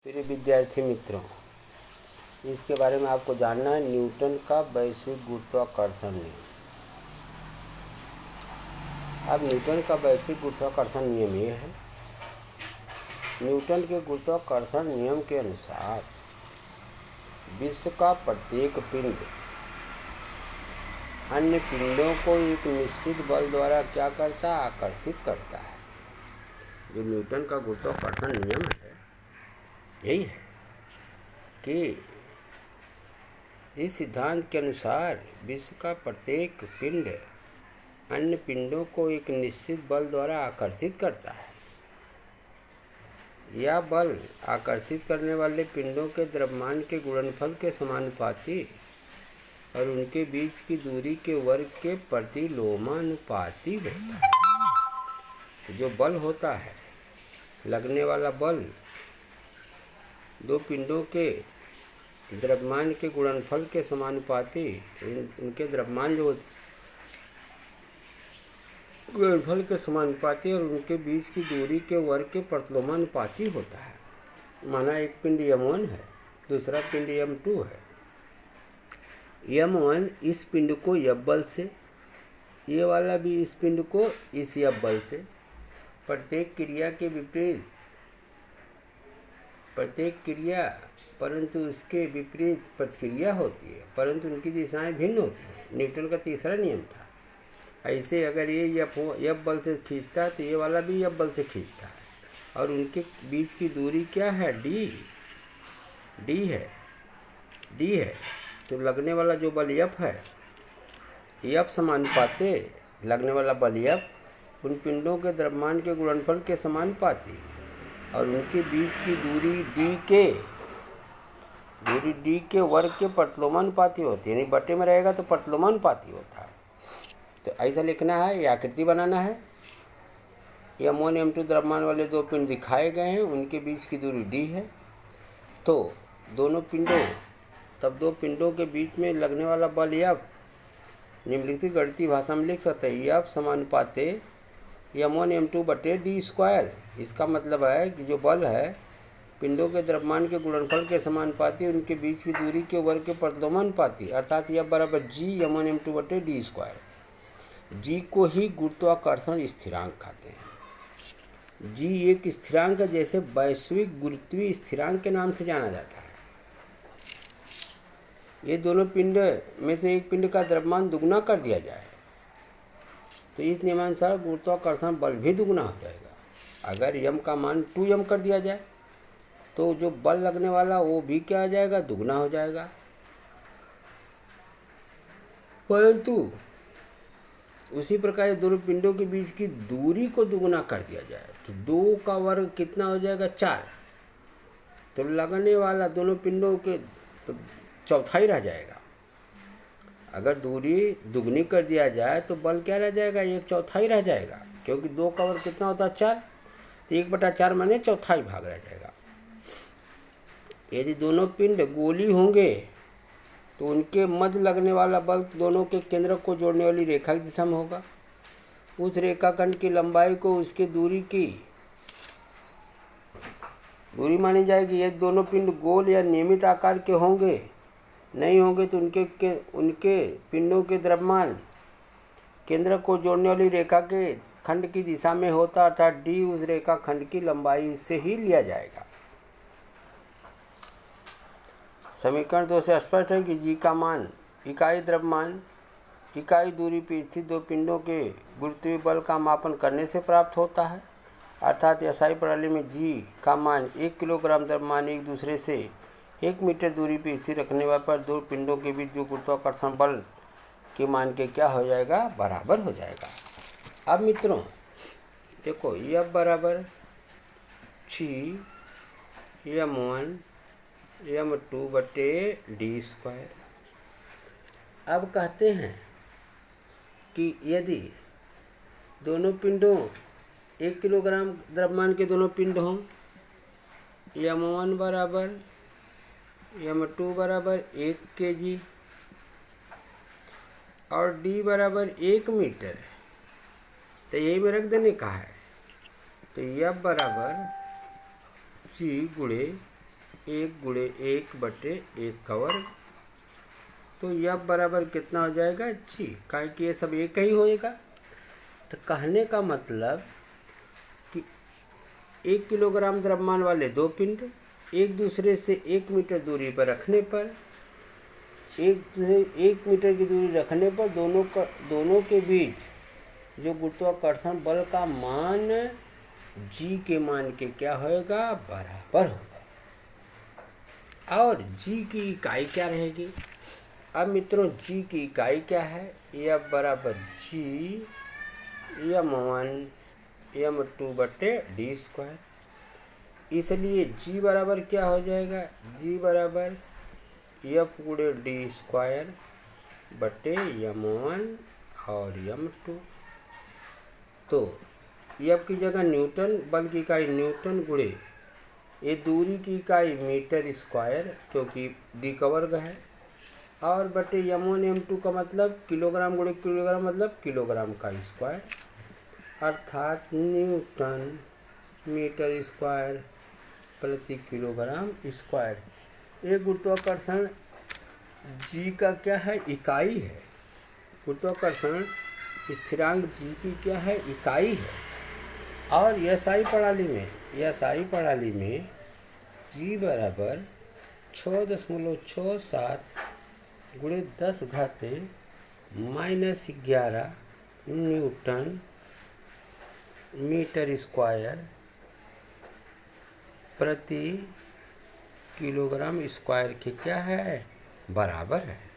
प्रिय विद्यार्थी मित्रों, इसके बारे में आपको जानना है न्यूटन का वैश्विक गुरुत्वाकर्षण नियम। अब न्यूटन का वैश्विक गुरुत्वाकर्षण नियम ये है, न्यूटन के गुरुत्वाकर्षण नियम के अनुसार विश्व का प्रत्येक पिंड अन्य पिंडों को एक निश्चित बल द्वारा क्या करता है? आकर्षित करता है। जो न्यूटन का गुरुत्वाकर्षण नियम है यही है कि इस सिद्धांत के अनुसार विश्व का प्रत्येक पिंड अन्य पिंडों को एक निश्चित बल द्वारा आकर्षित करता है। यह बल आकर्षित करने वाले पिंडों के द्रव्यमान के गुणनफल के समानुपाती और उनके बीच की दूरी के वर्ग के प्रतिलोमानुपाती होता है। तो जो बल होता है, लगने वाला बल, दो पिंडों के द्रव्यमान के गुणनफल के समानुपाती, उनके द्रव्यमान जो गुणनफल के समानुपाती और उनके बीच की दूरी के वर्ग के प्रतिलोमानुपाती होता है। माना एक पिंड m1 है, दूसरा पिंड m2 है। m1 इस पिंड को F बल से, ये वाला भी इस पिंड को इस F बल से, प्रत्येक क्रिया परंतु उसके विपरीत प्रतिक्रिया होती है, परंतु उनकी दिशाएं भिन्न होती हैं। न्यूटन का तीसरा नियम था। ऐसे अगर ये F बल से खींचता है तो ये वाला भी F बल से खींचता है और उनके बीच की दूरी क्या है? d है। तो लगने वाला जो बल F है, F समानुपाती, लगने वाला बल F उन पिंडों के द्रव्यमान के गुणनफल के समानुपाती और उनके बीच की दूरी d के वर्ग के प्रतिलोमानुपाती होती है। यानी बटे में रहेगा तो प्रतिलोमानुपाती होता है। तो ऐसा लिखना है, ये आकृति बनाना है। m1 m2 द्रव्यमान वाले दो पिंड दिखाए गए हैं, उनके बीच की दूरी d है। तो दो पिंडों के बीच में लगने वाला बल F निम्नलिखित गणितीय भाषा में लिख सकते हैं, F समानुपाती m1 m2 बटे d²। इसका मतलब है कि जो बल है पिंडों के द्रव्यमान के गुणनफल के समानुपाती, उनके बीच की दूरी के वर्ग के प्रतिलोमानुपाती, अर्थात F बराबर g m1 m2 बटे d²। g को ही गुरुत्वाकर्षण स्थिरांक कहते हैं। g एक स्थिरांक जैसे वैश्विक गुरुत्वीय स्थिरांक के नाम से जाना जाता है। ये दोनों पिंड में से एक पिंड का द्रव्यमान दुगना कर दिया जाए तो इस नियमानुसार गुरुत्वाकर्षण बल भी दुगना हो जाएगा। अगर m का मान 2m कर दिया जाए तो जो बल लगने वाला वो भी क्या आ जाएगा? दुगना हो जाएगा। परंतु उसी प्रकार दोनों पिंडों के बीच की दूरी को दुगना कर दिया जाए तो 2 का वर्ग कितना हो जाएगा? 4। तो लगने वाला दोनों पिंडों के तो चौथाई रह जाएगा। अगर दूरी दुगनी कर दिया जाए तो बल क्या रह जाएगा? 1/4 रह जाएगा, क्योंकि 2 का वर्ग कितना होता है? 4। तो 1/4 माने चौथाई भाग रह जाएगा। यदि दोनों पिंड गोली होंगे तो उनके मध्य लगने वाला बल दोनों के केंद्र को जोड़ने वाली रेखा की दिशा में होगा। उस रेखाखंड की लंबाई को उसके दूरी मानी जाएगी। यदि दोनों पिंड गोल या नियमित आकार के नहीं होंगे तो उनके पिंडों के द्रव्यमान केंद्र को जोड़ने वाली रेखा के खंड की दिशा में होता, अर्थात d उस रेखा खंड की लंबाई से ही लिया जाएगा। समीकरण 2 से स्पष्ट है कि g का मान इकाई द्रव्यमान इकाई दूरी पर स्थित दो पिंडों के गुरुत्वीय बल का मापन करने से प्राप्त होता है। अर्थात SI प्रणाली में g का मान 1 किलोग्राम द्रव्यमान एक दूसरे से 1 मीटर दूरी पर स्थिर रखने पर दो पिंडों के बीच जो गुरुत्वाकर्षण बल के मान के क्या हो जाएगा? बराबर हो जाएगा। अब मित्रों देखो, F बराबर g m1 m2 बटे d²। अब कहते हैं कि यदि दोनों पिंडों 1 किलोग्राम द्रव्यमान के दोनों पिंड हों, m1 बराबर m2 बराबर 1 kg और d बराबर 1 मीटर, तो यही में रख देने का है। तो F बराबर g गुणे 1 × 1/1 का वर्ग। तो F बराबर कितना हो जाएगा G, काहे कि ये सब एक ही होएगा। तो कहने का मतलब कि 1 किलोग्राम द्रव्यमान वाले दो पिंड एक दूसरे से 1 मीटर दूरी पर रखने पर, 1 मीटर की दूरी रखने पर दोनों के बीच जो गुरुत्वाकर्षण बल का मान G के मान के क्या होएगा, बराबर होगा। और G की इकाई क्या रहेगी। अब मित्रों G की इकाई क्या है, F बराबर G m1m2/d²। इसलिए G बराबर क्या हो जाएगा, G बराबर F × d²/m1 और m2। तो F की जगह न्यूटन, बल की इकाई न्यूटन गुणे ये दूरी की इकाई मीटर स्क्वायर क्योंकि d का वर्ग है, और बटे m1 m2 का मतलब किलोग्राम गुणे किलोग्राम मतलब किलोग्राम का स्क्वायर, अर्थात न्यूटन मीटर स्क्वायर प्रति किलोग्राम स्क्वायर। ये गुरुत्वाकर्षण G का क्या है, इकाई है। गुरुत्वाकर्षण स्थिरांक G की क्या है, इकाई है। और SI प्रणाली में G बराबर 6.67 × 10⁻⁻11 न्यूटन मीटर स्क्वायर प्रति किलोग्राम स्क्वायर के क्या है, बराबर है।